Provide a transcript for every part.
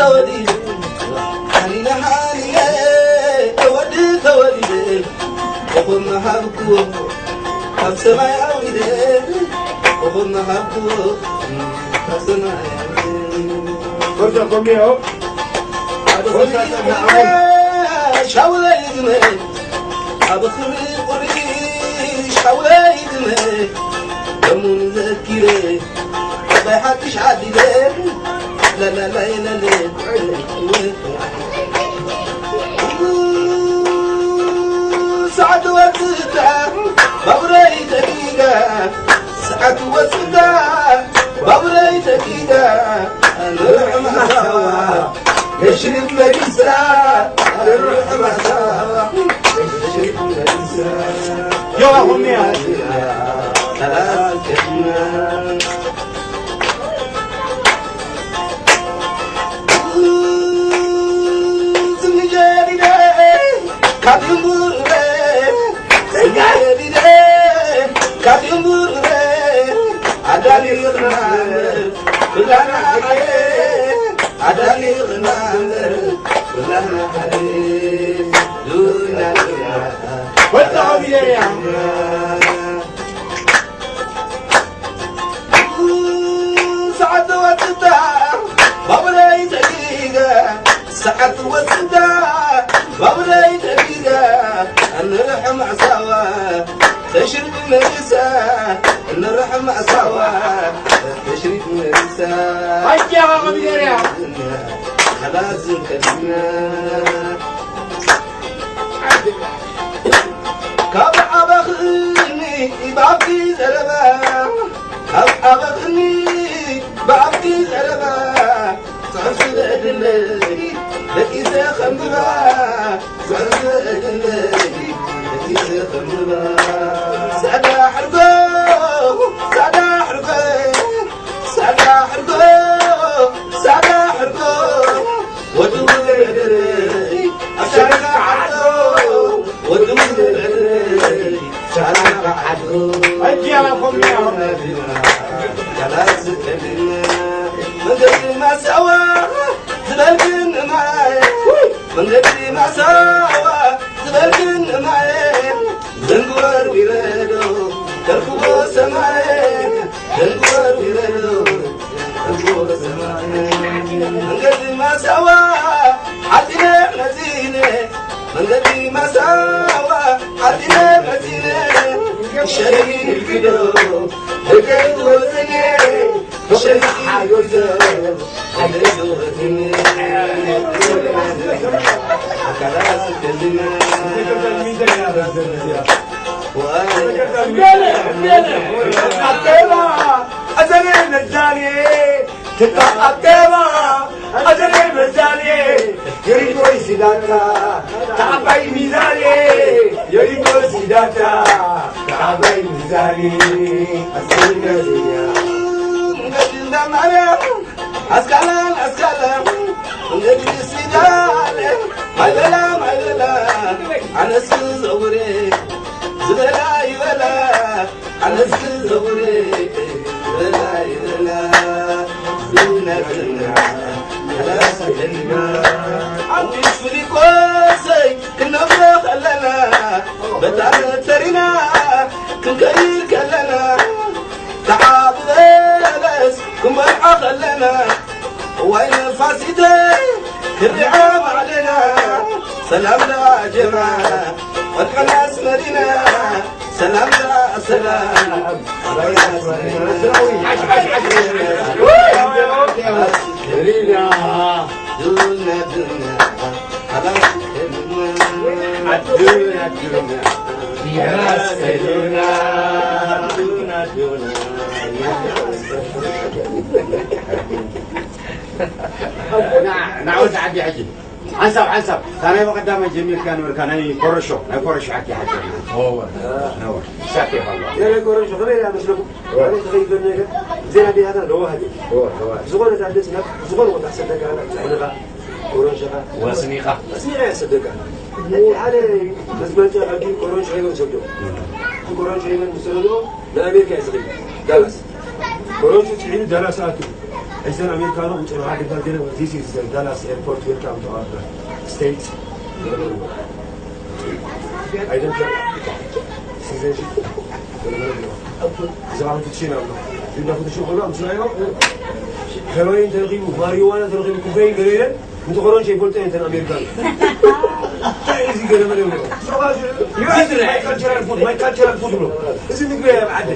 تودي حنينة حنينة تودي وخذنا حبكو حب سماء عودي وخذنا حبكو حب سماء عودي فرصة قومية شاولي دمي أبخري قريش شاولي دمي دمون ذكري بيحكش عدي لا لا لا لا لا سعد وسدا بابري دقيقة سعد وسدا بابري دقيقة نروح مع سوا نشرب مجلسة نروح مع سوا نشرب مجلسة يا أمي ثلاث كلمات سعد وسدا بابري دقيقة سعد وسدا بابري دقيقة نروح مع سوا تشرب مرسى نروح مع سوا تشرب مرسى هيا يا غبيرة خلاص كلمنا كابع بخني بعبدي زلمة كابع بخني بعبدي زلمة صعصد أدلي لكيسة خمبا صعصد أدلي لكيسة خمبا سعدا حرقو سعدا حرقو سعدا حرقو سعدا حرقو ودو العدري أشارك عدو ودو العدري شارك عدو هيا لكم يا خلاص كلمة من قبل ما سوا زبالكن معي من قبل ما سوا زبالكن معي زنقور بيرادو تركبو سماي زنقور بيرادو تركبو سماي من قبل ما سوا حدنا نزينه من قبل ما سوا حدنا نزينه شريك الفيدو هكذا وزني شريك الفيدو هكذا وزني خلاص كلمة أزلي مزالي تتعطيبا أزلي مزالي يريدو سيداتا تعبي ميزالي يريدو سيداتا تعبي ميزالي أزلي مزالي أسكالان أسكالان ونجد سيدان مايلا مايلا أنا سوزوري زبلا يبلا أنا سوزوري زبلا يبلا زونا زونا أنا سكلنا عمي شفري كوسي كنا خلنا بتعنا ترينا كنكير كلنا تعب بس كم خلنا وين فاسدة كرعام علينا سلام لا جماعة والحناس مدينة سلام لا سلام والحناس مدينة دولنا دولنا خلاص الدنيا الدنيا يا ناس دولنا دولنا دولنا نعود عدي عجل عنسب ثاني مقدمة جميل كان كورشو حكي حكي هو نور شاكي والله يا كورشو غير يا مسلوب أنا تغيب النجا زين أبي هذا هو هذي هو زغون تعدسنا زغون وتحسن لك أنا كورشو وسنيقة يا صدقة على لازم تجي عندي كورشو هيك نسويه كورشو هيك نسويه لأمريكا يصير دالاس كورشو تعين دالاساته إذا أمريكانو وتروح على الدولة this is the Dallas airport welcome to our state. I don't know. Citizenship. إذا عم تشينا إذا كنت شو خلاص مسلايو هيروين تلقيه ماريوانا تلقيه كوكايين قليلا متقارن شيء قلت أنت أمريكان إذا كذا ما نقول my cultural food بلو إذا نقول يا بعد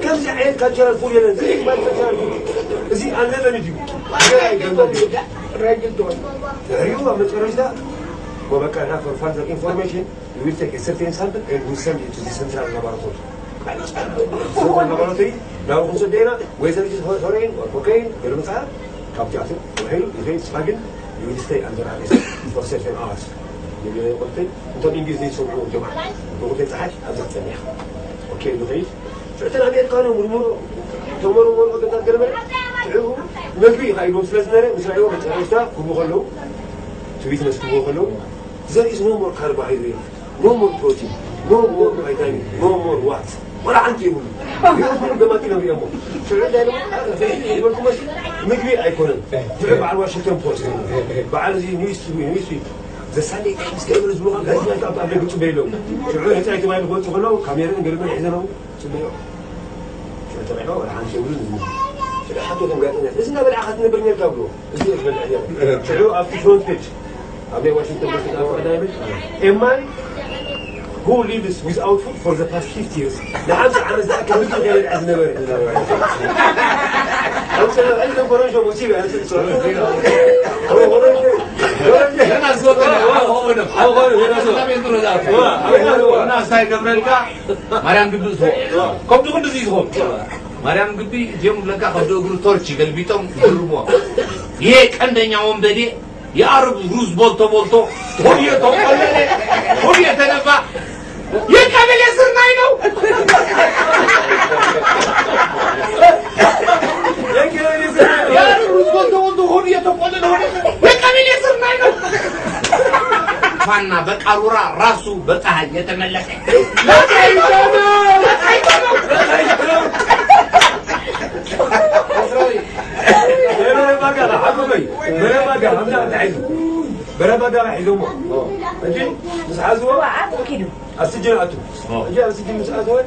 كم زعيم cultural food يلا زي ما cultural food إذا أنا لا نجيب راجل دون أيوة من ترى وبقى هنا for further information you will take a certain sample and we send it to the central laboratory. Central laboratory now consider whether it is heroin or cocaine or مثلا كابتن وحلو إذا سفاجن you will stay under arrest for certain hours. يبقى قلت أنت الإنجليزي يسمعون جماعة وقلت تحت أبدا ثانية. أوكي لغيت فأنت أمريكانو مرمور تمرمور وقت الكلمة تعرفوا نبي خايلون سلسلة مثل يوم الثلاثاء كم خلوا تبيت مسكوا خلوا there is no more carbohydrate no more protein no more vitamin no more what ولا عندي يقول يقولون دماتنا بيامو شو ده يقولكم بس مقبي أيقونن تلعب على واشنطن بوست بعد زي نيوسوي the Sunday Times كانوا ينزلوا عن هذا ما تعرف قبل تبيلو شو هذا كمان يقول تقولوا كاميرا قبل ما يحزنوا تبيلو شو تبعوا ولا عندي يقولون شو حطوا كم قاعدين إذا بالعقد نبرني الكابلو إذا بالعقد شو أفتي فرونت بيج أبي واشنطن بوست أفراد دائما إما who lives without food for the past 50 years. نعم عن ذاك مثل غير الأزنبري. أنا سأل أنا برونج مصيبة أنا سأل. هو برونج. أنا زود أنا هو أنا سايق أمريكا. مريم قبل زود. كم تقول نزيد هم. مريم قبل يوم لقى خدوا يقولوا تورشي قلبيتهم يقولوا يك عندنا يوم بدي يعرف روز بولتو هو يتنفع يكمل يصير ناينو يا روز بولتو هو يكمل يصير ناينو فانا بقارورا راسو بقى يتملك لا برا حيلومه أجي مسحازوا كيلو السجن أتو أجي السجن مسحازوا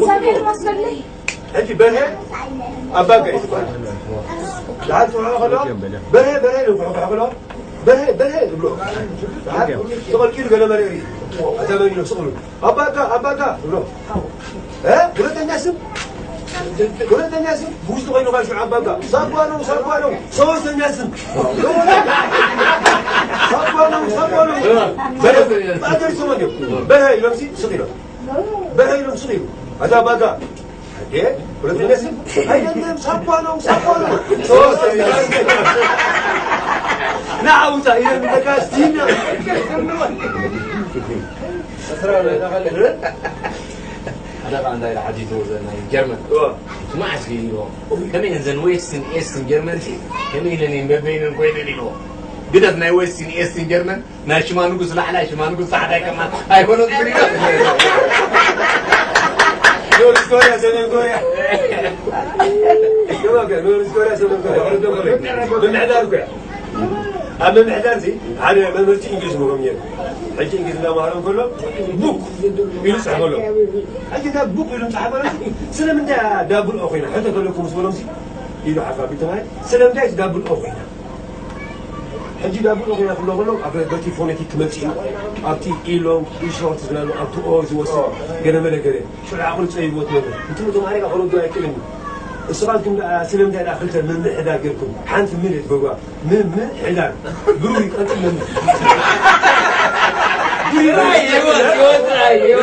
سامي المصدر لي أجي برا أبغى يسمع لا تروح خلاص برا لو خلاص برا لو تقول كيلو قال مريري هذا ما ينسقله أبغى لو ها قلت الناس قلت الناس بوش تغيروا باش عباقة صابوانو صوص الناس صابوانو بقدر يسوونه بهاي لمسي صغيرة بهاي لم صغيرة هذا باقة هكذا قلت الناس هاي الناس صابوانو صوص الناس نعوز إلى المتكاسين هذا عن داير حديث وزنا جرمن ما عسكري له كم ينزل ويستن إيستن جرمن كم يلني ما بين الكوين له بدنا ويستن إيستن جرمن ناش ما نقول صلاح لا ما نقول صح ده كمان هاي بنو تقولي نور سكوريا سنين كوريا كمان نور سكوريا سنين كوريا من عدالك أما من عدالتي أنا ما مرتي إنجليز مهمين حتى إنجليز لا مهرم كله بوك يلصق كله حتى ده بوك يلصق كله سلام ده دابل أخوينا حتى كله كم سوالهم سي يلو حفا بيتماي سلام ده دابل أخوينا حتى دابل أخوينا كله أبغى فونتيك ملتي أبتي إيلون إيشون تزلانو أبتو أوز وصل جنا ملكري شو العقل تسوي بوتنا أنتم تمارك أخلو دوا يكلمني السؤالكم سلم ده داخلته من حدا غيركم حنت من بقى من حدا بروي أنت من يا بتاعي يا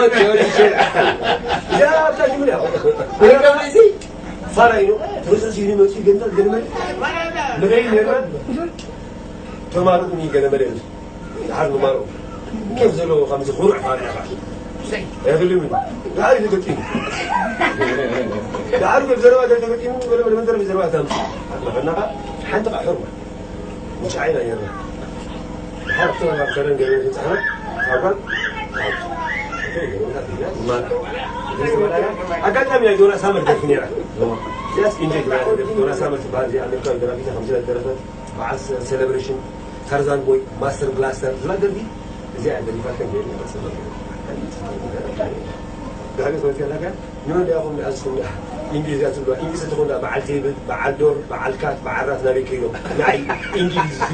فراينو بروسيسيني ماشي جنة لغاية نرد تمارو مني جنة مريض حرب مارو كيف زلوا خمس خروع فارغة يا فيلمي تعرف تقتين تعرف الزرواء ده تقتين ولا من منظر الزرواء تام مثلا حنت حرمة مش عينه يا رب حرب تنا بكرن جاي تسحب أقول ما أكاد كم يجونا سامر تفنيرة Yes, indeed. Dona Summer Badi, America, Gravity, Hamza, Bass celebration, Tarzan Boy, Master Blaster, Lagerby. Is there the fact that ده حاجة سويتها لك نقول يا أخوي أسكن إنجليزي أسكن إنجليزي تقول مع التيبل مع الدور مع الكات مع الراس نبي كيلو معي إنجليزي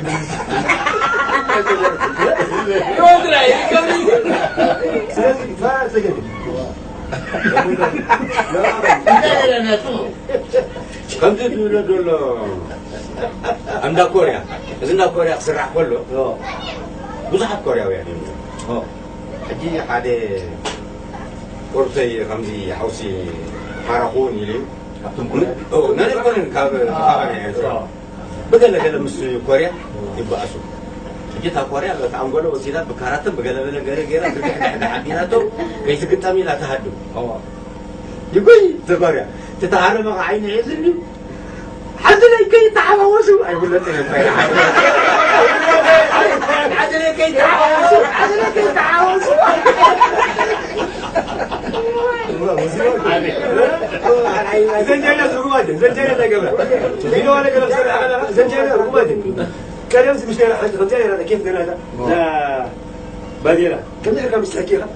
كم تقول دول عند كوريا إذا كوريا سرع كله بزح كوريا يعني أجي هذا ورثي رمزي حوسي حرقوني لي نحن كابني بدل كذا مستوى كوريا يبقى أسود جيت كوريا أنغولا وسيلات بكاراتم بقدر غير ترجع حديناتو كيف كتامي لا تهدو يقول تكوريا تتعرف مع عين عيزني حد لي كي تعاوزوا أقول لك حد لي كي تعاوزوا حد لي كي تعاوزوا زنجانة رقمادين زنجانة قبل بينو أنا قبل سنة زنجانة رقمادين كان يمس مش أنا حاجة زنجانة هذا كيف قلنا هذا لا بدينا كم نحكي مستحكيها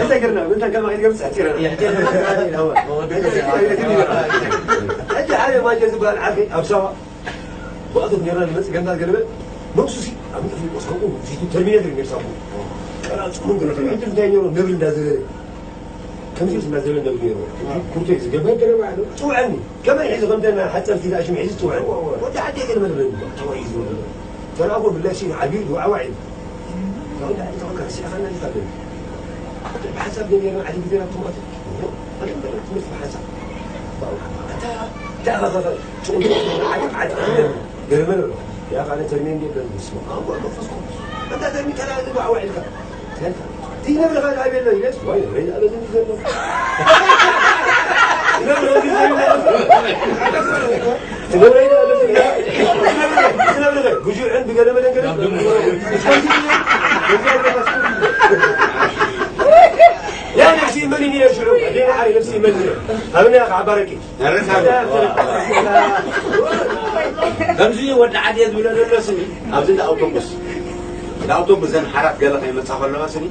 حتى قلنا أنت كم واحد قبل ساعتين أنت حاجة ما جذبها العافية أو سوا وأظن نيران الناس قلنا قلنا نقصي أمي في وسكوم في ترمية اللي نسابه كلام ممكن أنت في دنيا نبل نازل كم يجلس نازل النبي كنت يجلس قبل كلام عنه تو عني كما يحس غمدنا حتى في ذا شيء يحس تو عنه وده عادي كلمة من تويز ترى أقول بالله شيء عبيد وعواعد فقلت عادي توكل شيء خلنا نتكلم بحسب دنيا عادي بدينا تومات أنا بدي بحسب تا شغل عادي قال يا أخي أنا ترمين جدا اسمه أقول مفصل أنت ترمي كلام وعواعد تيجي نبغى غير هاي بيلا يجلس وين غير أبدا نزل نبغى بجوا عند بقى لما نقول لا نفسي مني يا شعوب أنا عارف نفسي مني أنا عباركي كمزي ود عادي ولا لا سني أبزين أوتوبوس الأوتوبوس زين حرق قال خيمة سافر لما سني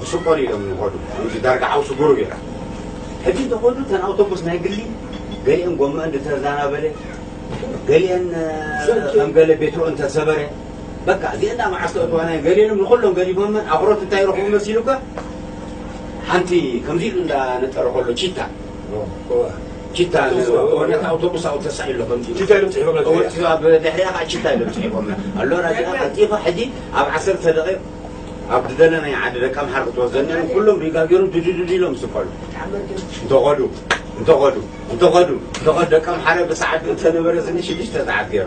خصوصا لي من هذا من درجة عاوز سجور كده هدي تقول له أنا أوتوبوس ما يقول لي قال لي قوم أنت تزعنا بله قال لي أن قال لي بيترو أنت سبره بقى دي أنا مع أصله وأنا قال لي من كلهم قال لي هم أخرت أنت يروح هم سيلوكا حنتي كم زي عند نتروح له تشيتا تشيتا وأنا أوتوبوس أو تسعير له كم زي تشيتا لم تعيبهم أو بدحريها قاعد تشيتا لم تعيبهم الله راجع حتى حدي أب 10 دقائق أبدلنا يعني كم حرب توزننا كلهم رجالهم تجدي لهم سفر انتقدوا كم حرب ساعات سنة برزني شديش تتعذر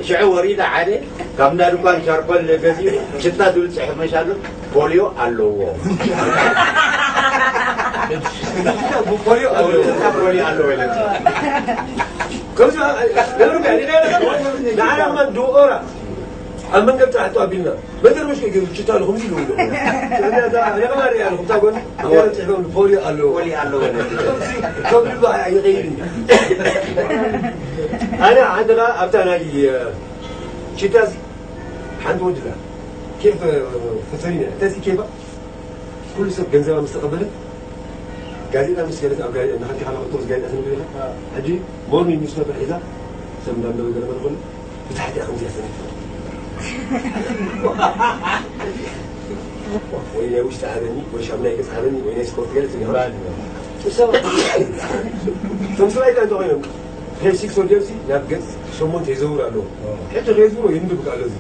شعور وريدة عادي كم دارو كان شاربل لجزي شتى دول صحيح ما شاء الله بوليو الله بوليو الله كم شو نقول كذي لا من دوورا أما قبل تحت أبينا بدر مش كذي شتى لهم زي لونه أنا يا كمان يا لهم تقول أنا تحبون بوليو الله كم يبغى يغيرني أنا عندنا أبتنا لي شتى حند ودلا كيف فترينا تاسي كيف كل سب جنزة مستقبله قاعدين أمس قاعدين أو قاعدين نحكي على خطوط قاعدين أسمع بيها هدي مورني نيوز بيبر إذا سمدنا من وجهنا بنقول بتحدي 5 سنين وين وش تعبني وش عملنا يقص تعبني وين يسكت قالت لي بعد ثم سويت أنت وين هي 6 وديوسي نبقى شو مت يزور على حتى غيزور يندب على ذي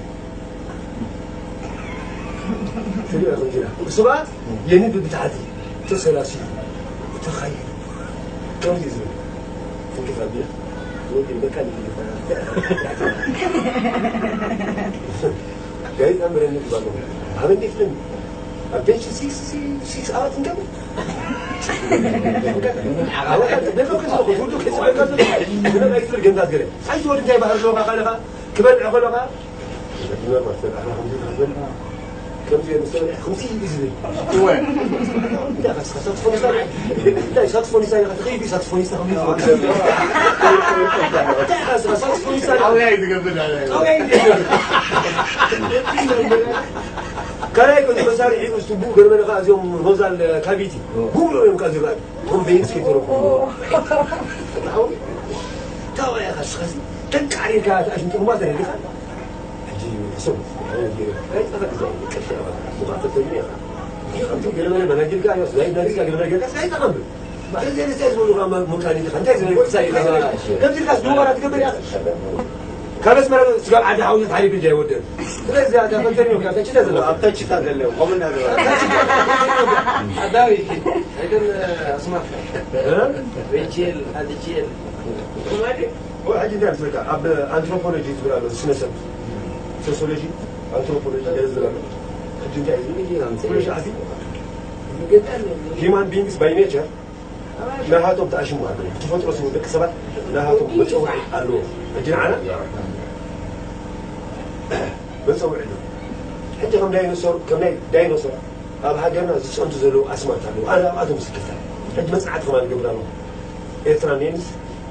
سريع خنجرة وسبعة يندب بتعدي تسلاسي تخيل كم يزور كيف أبيه ودي المكان اللي جاي أمر إنك بالله عملت فيلم أبديش 6 hours نكمل أوقات بينو كذا خذوا كذا كذا ما يصير جندات كذا عايز ورد جاي بحر لغة قالها كبر عقلها كم في المستوى 50 بيزني وين؟ لا بس ساكسفونيستا لا ساكسفونيستا غيبي ساكسفونيستا ساكسفونيستا الله يتقبل عليك كان يكون مسار يعيش تبو قرمنا غاز يوم غزال كابيتي قولوا يوم كازي غاد هم بينس كيتورو تاوا يا خس تنكاري كات عشان تقوم ما تدري اجي سو هاي تفكر ما تدري انت قرمنا مناجل كايو زي ناس قرمنا كايو ساي تمام ما زي ناس يقولوا ما ممكن انت زي ساي كم تلقى دوره تقبل يا كابس مرة سقال عاد حاول تعرف الجاي ودر. ليش هذا فلتني وكذا تجي تزلوا. أبتدأ تزلوا قبلنا أداوي هيدا اسمع ها؟ ريتشيل هذا تشيل ما أدري. هو أجي تعرف لك أب أنثروبولوجي تقول شنو اسم؟ سوسيولوجي أنثروبولوجي جالس تقول. أجي جاي كل شيء عادي. Human beings by nature. نهاتهم تعيشون معنا. تفضلوا سووا ذيك السبب. نهاتهم متوعي قالوا. أجي معنا. بنسوي عنده حتى كم داينوسور أبغى حاجة زي أنتو زلوا أسماء تلو أنا ما أدري مسكتها حتى ما سمعت كمان قبل أنا إثرانينز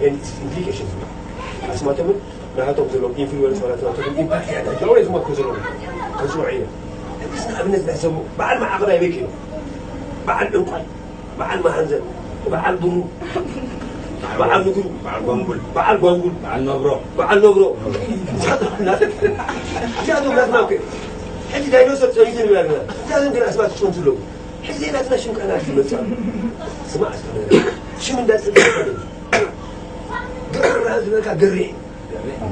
and its implications أسماء تمن نهاتهم زلوا influence ولا تناتهم impact يعني جوا لازم أكون زلوا كسرعية بس بالنسبة لسمو بعد ما عقده يبكي بعد الانقاذ بعد ما هنزل بعد البرو بعد نقول بعد قنبل بعد نبرو جادوا ناس ما كده حتى داينوسور تريدين ولا لازم كنا أسماء تكون تلو حتى ناس شو كنا في المسا سمع شو من داس قبل هذا ذاك قري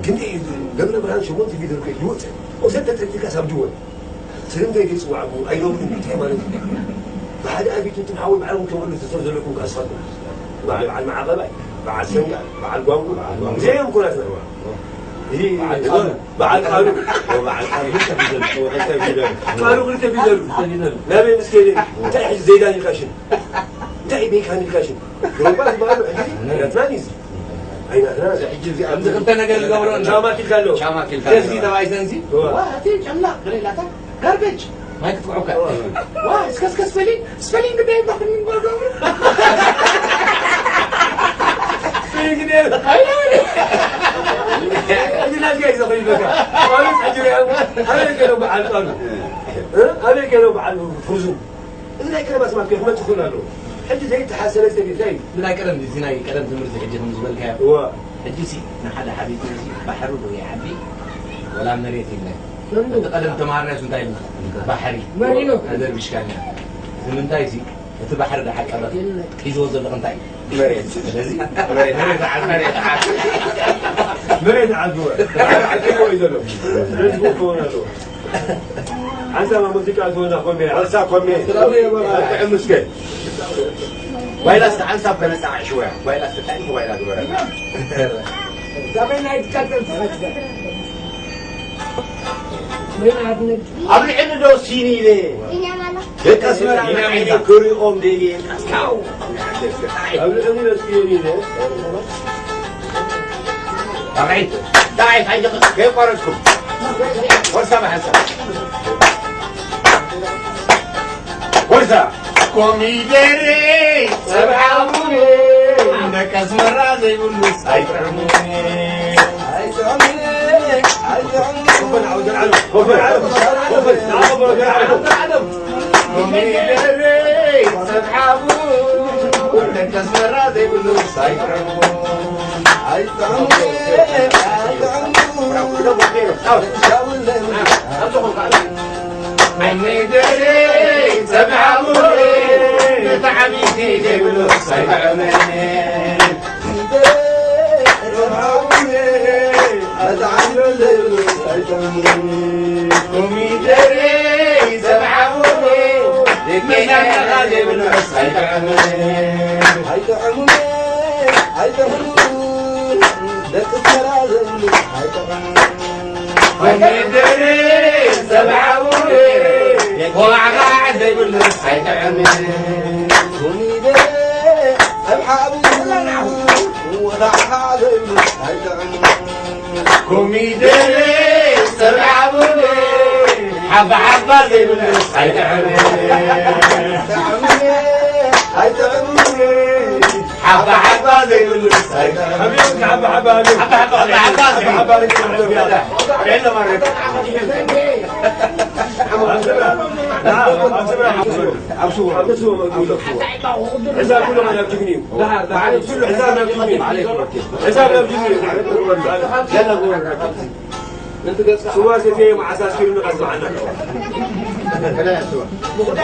كنتي قبل ما شو مونتي في ذلك يوت وسنت تلك أسباب جوا سلم ده يسمع أبو أيضا من تمام بعد أبي كنت محاول معهم كمان تسرد لكم كأسفل مع المعقبة مع السنجة مع القانون زي ما كنا نسمع هي مع القانون ومع القانون لسه في ذلك قالوا قلت في ذلك لا بين مسكين تعي زيدان الكاشن تعي بيك هاني الكاشن روبات بقالوا عندي ثاني أين أنا أنت كنت أنا قال الجورون شامات الكالو شامات الكالو تزيد وايد تنزي وهاتي جملة قليلة garbage ما يكتبوا كذا واه اسكس سبيلينج ده يبقى من الجورون سبيلينج ده أجل ناس جاي يسوي بك قالوا أجل هذا كانوا مع القانون هذا كانوا مع الفوزون إذا كانوا بس ما كيف ما تدخلنا له حتى زي تحسن زي لا كلام دي زيناي كلام تمرز حجة من زبالك هو حجسي نحد حبيبي بحر يا حبي ولا مريت الله أنت قدم تمارنا سنتاي لنا بحري مرينو هذا المشكلة من تايزي البحر ده حق أبدا يجوز ولا قنتاي مريت على الجوال أنت ما موسيقى زونا قومي أنسى قومي أنت مسكين ويلا أنسى بنسى شوية ويلا استنى ويلا دورة زمان يتكتل وين عدنا قبل إنه دو سيني ليه هيك أسمع عندي كوري أم ديلي كاو قبل أن يسكيني ده أبعد داعي عندك كيف قررتكم ورثة بحسن ورثة كوميدري سبعة موني عندك أسمر زي بلوس هيتعموني كوميدري سبعة موني عندك أسمر زي بلوس عيني دري سبعة مولي تعبي في بلوس سبعة قومي دري سبعة مولي من الغالي بلوس سبعة قومي دري سبعة مولي وعقاعد بالنص هيتعمل قومي دري سبعة مولي وعقاعد بالنص هيتعمل قومي دري سبعة مولي حبة حبة زي بالنص حبة حبة زي بالنص حبيبك حبة حبة عليك حبة حبة زي حبة عليك عندنا مرة حساب كله ما يبتغني حساب يبتغني حساب يبتغني يلا قول سواسي مع اساس كل نقص معنا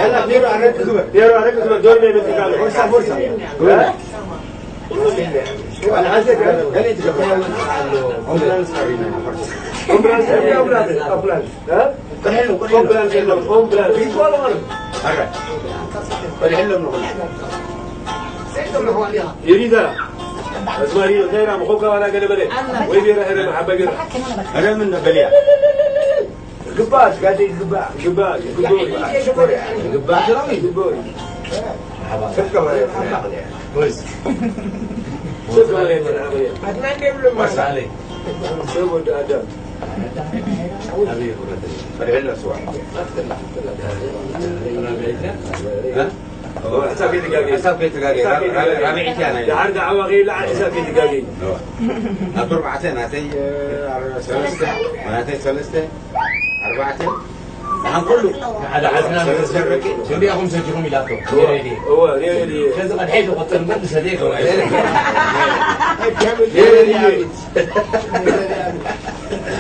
يلا ديروا عليك يا عليك دور ما يمتقال فرصة انا عايزك قال لي تقبل امبلانس أمبلانس يا أولاد ها كحلو أمبلانس أمبلانس في ولا ولا هرا كحلو من يريد اسمعي خير مخوك وانا قال بلي ويبي راه محبه قرا انا من بليا قباش قاعد يقبا قبا قبا شراوي قبوري كويس بس عليك سووا ادم حبيبي كحلو سوا ها حساب دقاقي حساب بيت دقاقي ربيعتي انا لعرض عواقي لا حساب دقاقي أربعتين هاتي ثلاثة هاتي ثلاثة أربعتين نحن كله هذا عزنا شنو ياكم سجلهم يلاقوا يريدي هو ريالي كذا قد حيث قتل من صديقه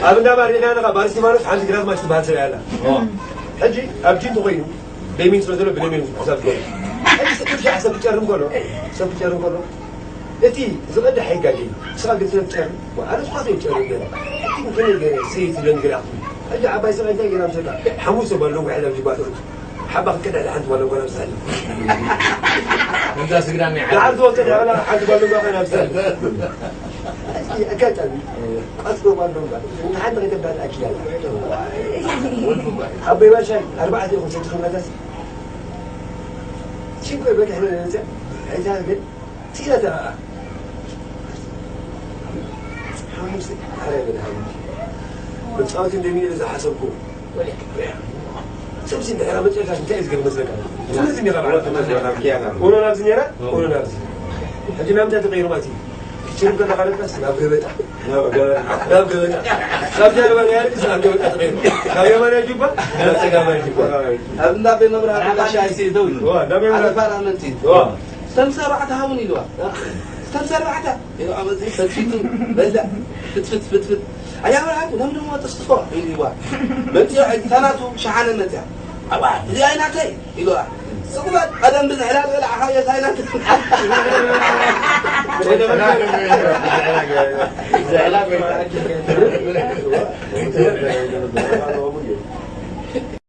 أبدا ما رينا أنا قبارس ما نفع عندي كلام ما اشتبه سريع حجي أبجين تغيروا بيمين سردلو بيمين حساب كله حجي تمشي حساب تجارم كله حساب تجارم كله أتي زمان حي قال لي سأل قلت له تجارم وأنا ما في تجارم كله أتي ممكن يجي سيد لين قرأ حجي عباي سأل قال لي مسكا حموسه بلوم واحد من جباته حبة كده لحد ولا ولا مسألة انت سجرامي لحد وقت ولا حد بلوم واحد مسألة أكلت أبي أذكر بلوم لحد غير تبدأ الأكل أبي ما شيء 4 5 خمسة شو كوي بك إحنا ننزل إذا قلت تيلا ترى حمسي على بدها بتصوت اليمين إذا حسبكم سمسين ده أنا بتشوف عشان تأذي قبل مسلك لازم يغلب ولا لازم يرى ولا لازم هجينا متى تغير ماتي شنو كنا قالت بس لا بقى لا بقى لا بجال ما يعرف سلام جاب تغير كايا ما يجيبه لا تجا ما يجيبه أبنا بين نمر على شيء سيدوي هو ده من على فرع منتين هو استمسر بعدها هون يلوا استمسر بعدها يلوا عم زي سلفيتون لا فت أيام العام لم ما تصفى يلوا منتي ثلاثة شحن النتاع أبا زي أي ناتي يلوا سقطت أدم بزعلان ولا حاجة زينات